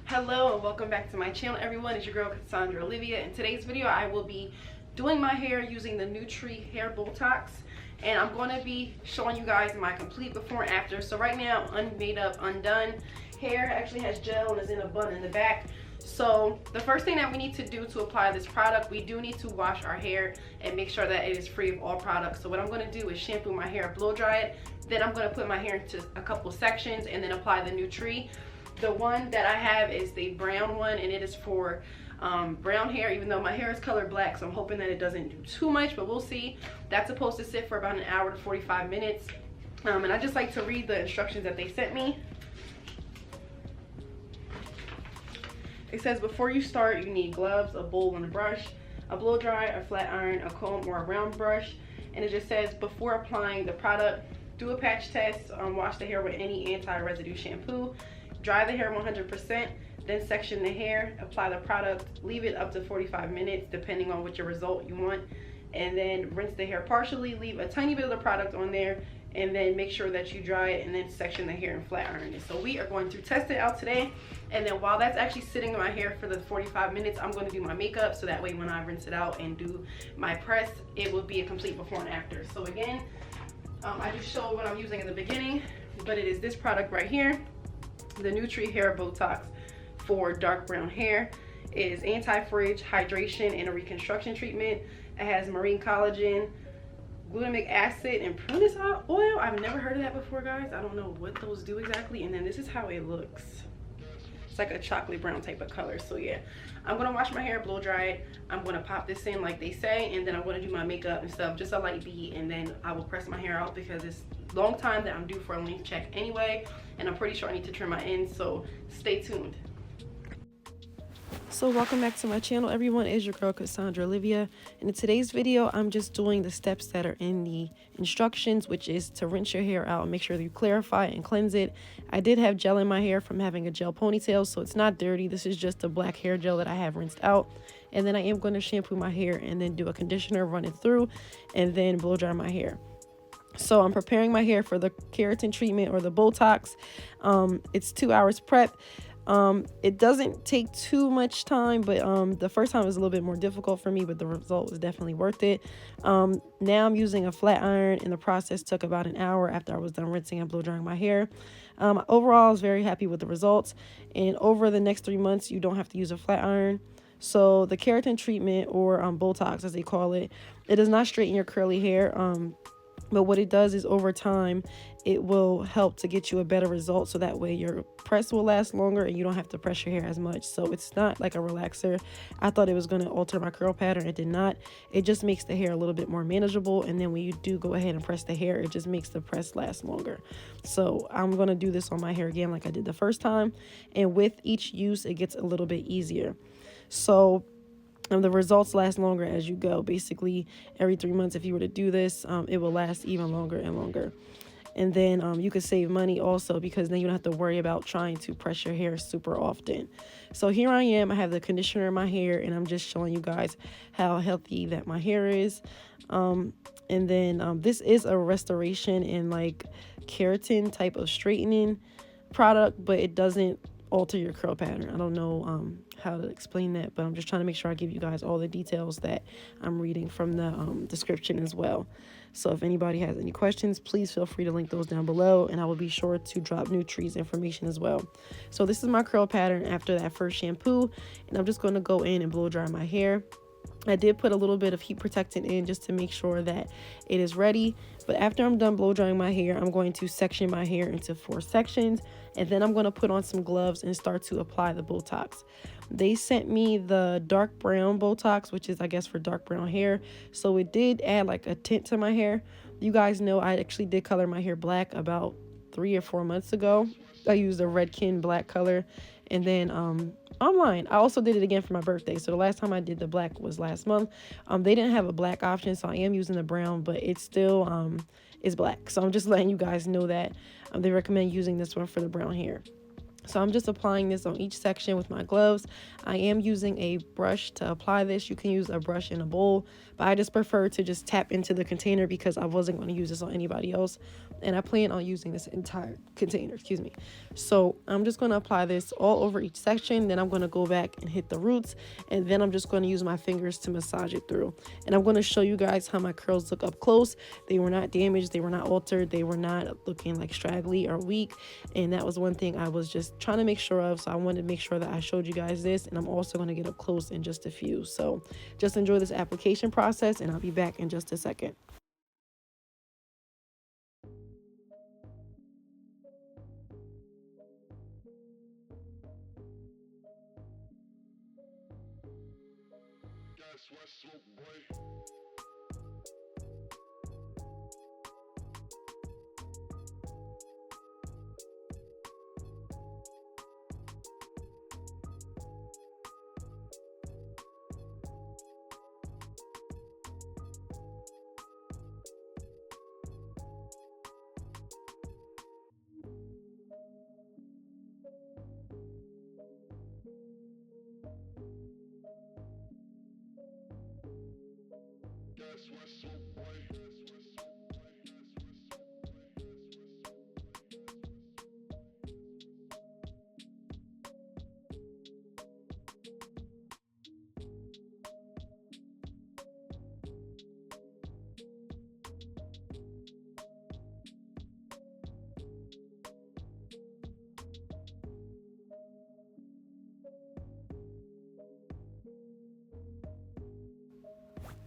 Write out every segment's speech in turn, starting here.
Hello and welcome back to my channel, everyone. It's your girl Cassandra, Olivia. In today's video I will be doing my hair using the Nutree hair Botox, and I'm going to be showing you guys my complete before and after. So right now, unmade up, undone hair actually has gel and is in a bun in the back. So the first thing that we need to do to apply this product, we do need to wash our hair and make sure that it is free of all products. So what I'm going to do is shampoo my hair, blow dry it, then I'm going to put my hair into a couple sections and then apply the Nutree. The one that I have is the brown one, and it is for brown hair, even though my hair is colored black, so I'm hoping that it doesn't do too much, but we'll see. That's supposed to sit for about an hour to 45 minutes. And I just like to read the instructions that they sent me. It says before you start, you need gloves, a bowl and a brush, a blow dry, a flat iron, a comb, or a round brush. And it just says before applying the product, do a patch test, wash the hair with any anti-residue shampoo, dry the hair 100%, then section the hair, apply the product, leave it up to 45 minutes depending on what your result you want, and then rinse the hair partially, leave a tiny bit of the product on there, and then make sure that you dry it and then section the hair and flat iron it. So we are going to test it out today, and then while that's actually sitting in my hair for the 45 minutes, I'm going to do my makeup, so that way when I rinse it out and do my press, it will be a complete before and after. So again, I just showed what I'm using in the beginning, but it is this product right here, the Nutree hair Botox for dark brown hair. It is anti-frizz, hydration, and a reconstruction treatment. It has marine collagen, glutamic acid, and prunus oil. I've never heard of that before, guys. I don't know what those do exactly. And then this is how it looks. It's like a chocolate brown type of color. So yeah, I'm gonna wash my hair, blow dry it. I'm gonna pop this in like they say, and then I'm gonna do my makeup and stuff, just a light beat, and then I will press my hair out because it's a long time that I'm due for a length check anyway, and I'm pretty sure I need to trim my ends, so stay tuned. So welcome back to my channel, everyone. It's your girl Cassandra, Olivia, and in today's video I'm just doing the steps that are in the instructions, which is to rinse your hair out and make sure that you clarify and cleanse it. I did have gel in my hair from having a gel ponytail, so it's not dirty. This is just a black hair gel that I have rinsed out, and then I am going to shampoo my hair and then do a conditioner, run it through, and then blow dry my hair. So I'm preparing my hair for the keratin treatment or the Botox. It's 2 hours prep. It doesn't take too much time, but the first time was a little bit more difficult for me, but the result was definitely worth it. Now I'm using a flat iron, and the process took about an hour after I was done rinsing and blow drying my hair. Overall, I was very happy with the results, and over the next 3 months, you don't have to use a flat iron. So the keratin treatment, or Botox as they call it, it does not straighten your curly hair. But what it does is over time, it will help to get you a better result, so that way your press will last longer and you don't have to press your hair as much. So it's not like a relaxer. I thought it was going to alter my curl pattern. It did not. It just makes the hair a little bit more manageable, and then when you do go ahead and press the hair, it just makes the press last longer. So I'm going to do this on my hair again like I did the first time, and with each use it gets a little bit easier. So the results last longer as you go. Basically, every 3 months, if you were to do this, it will last even longer and longer. And then you could save money also, because then you don't have to worry about trying to press your hair super often. So here I am. I have the conditioner in my hair, and I'm just showing you guys how healthy that my hair is. And then this is a restoration and like keratin type of straightening product, but it doesn't alter your curl pattern. I don't know how to explain that, but I'm just trying to make sure I give you guys all the details that I'm reading from the description as well. So if anybody has any questions, please feel free to link those down below, and I will be sure to drop Nutree's information as well. So this is my curl pattern after that first shampoo, and I'm just going to go in and blow dry my hair. I did put a little bit of heat protectant in just to make sure that it is ready. But after I'm done blow drying my hair, I'm going to section my hair into 4 sections. And then I'm going to put on some gloves and start to apply the Botox. They sent me the dark brown Botox, which is, I guess, for dark brown hair. So it did add like a tint to my hair. You guys know I actually did color my hair black about 3 or 4 months ago. I used a Redken black color. And then online, I also did it again for my birthday. So the last time I did the black was last month. They didn't have a black option, so I am using the brown, but it still is black. So I'm just letting you guys know that they recommend using this one for the brown hair. So I'm just applying this on each section with my gloves. I am using a brush to apply this. You can use a brush in a bowl, but I just prefer to just tap into the container because I wasn't going to use this on anybody else. And I plan on using this entire container, excuse me. So I'm just going to apply this all over each section. Then I'm going to go back and hit the roots. And then I'm just going to use my fingers to massage it through. And I'm going to show you guys how my curls look up close. They were not damaged. They were not altered. They were not looking like straggly or weak. And that was one thing I was just trying to make sure of. So I wanted to make sure that I showed you guys this. And I'm also going to get up close in just a few. So just enjoy this application process, and I'll be back in just a second.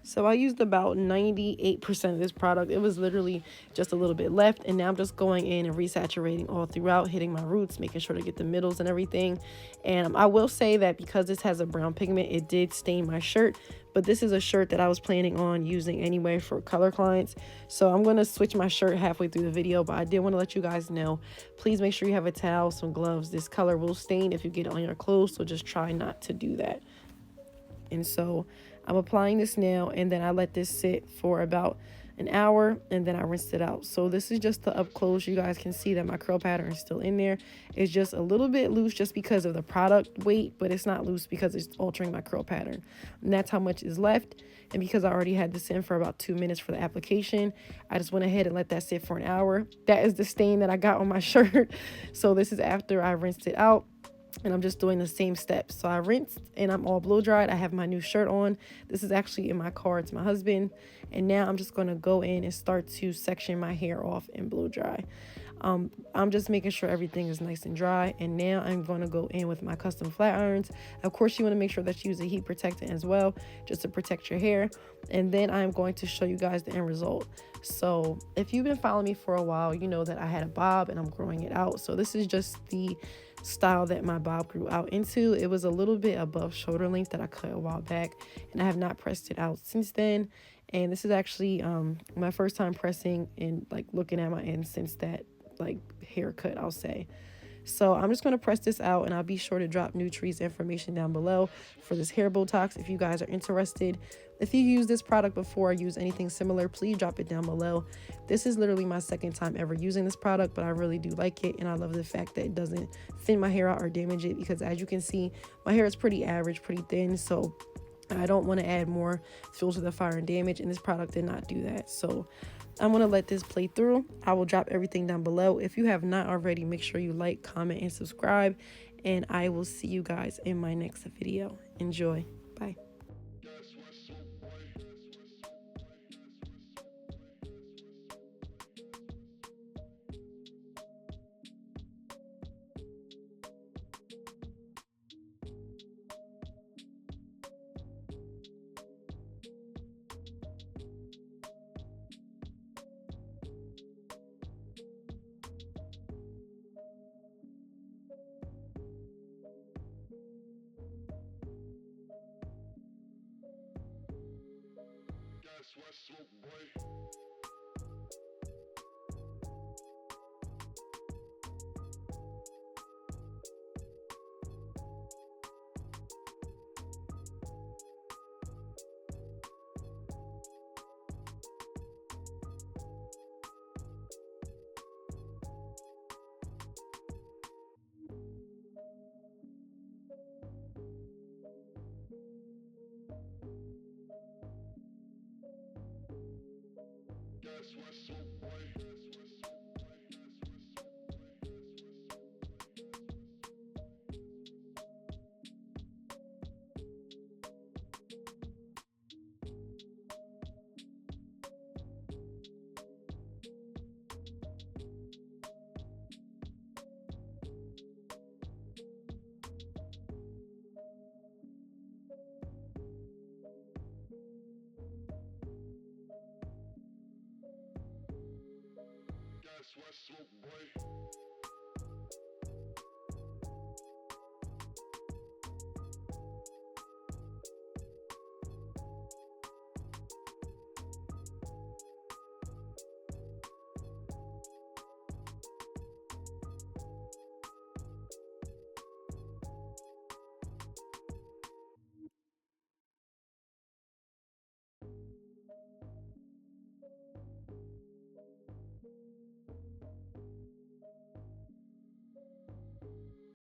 So I used about 98% of this product. It was literally just a little bit left. And now I'm just going in and resaturating all throughout, hitting my roots, making sure to get the middles and everything. And I will say that because this has a brown pigment, it did stain my shirt. But this is a shirt that I was planning on using anyway for color clients. So I'm going to switch my shirt halfway through the video. But I did want to let you guys know, please make sure you have a towel, some gloves. This color will stain if you get it on your clothes. So just try not to do that. And so I'm applying this now, and then I let this sit for about an hour, and then I rinsed it out. So this is just the up close. You guys can see that my curl pattern is still in there. It's just a little bit loose just because of the product weight, but it's not loose because it's altering my curl pattern. And that's how much is left. And because I already had this in for about 2 minutes for the application, I just went ahead and let that sit for an hour. That is the stain that I got on my shirt. So this is after I rinsed it out. And I'm just doing the same steps. So I rinsed and I'm all blow dried. I have my new shirt on. This is actually in my car. It's my husband. And now I'm just going to go in and start to section my hair off and blow dry. I'm just making sure everything is nice and dry. And now I'm going to go in with my custom flat irons. Of course, you want to make sure that you use a heat protectant as well, just to protect your hair. And then I'm going to show you guys the end result. So if you've been following me for a while, you know that I had a bob and I'm growing it out. So this is just the style that my bob grew out into. It was a little bit above shoulder length that I cut a while back, and I have not pressed it out since then. And this is actually my first time pressing and like looking at my ends since that like haircut, I'll say. So I'm just going to press this out, and I'll be sure to drop Nutree's information down below for this hair Botox if you guys are interested. If you use this product before or use anything similar, please drop it down below. This is literally my second time ever using this product, but I really do like it, and I love the fact that it doesn't thin my hair out or damage it, because as you can see, my hair is pretty average, pretty thin, so I don't want to add more fuel to the fire and damage, and this product did not do that. So I'm going to let this play through. I will drop everything down below. If you have not already, make sure you like, comment, and subscribe. And I will see you guys in my next video. Enjoy. Bye. That's what's up, boy.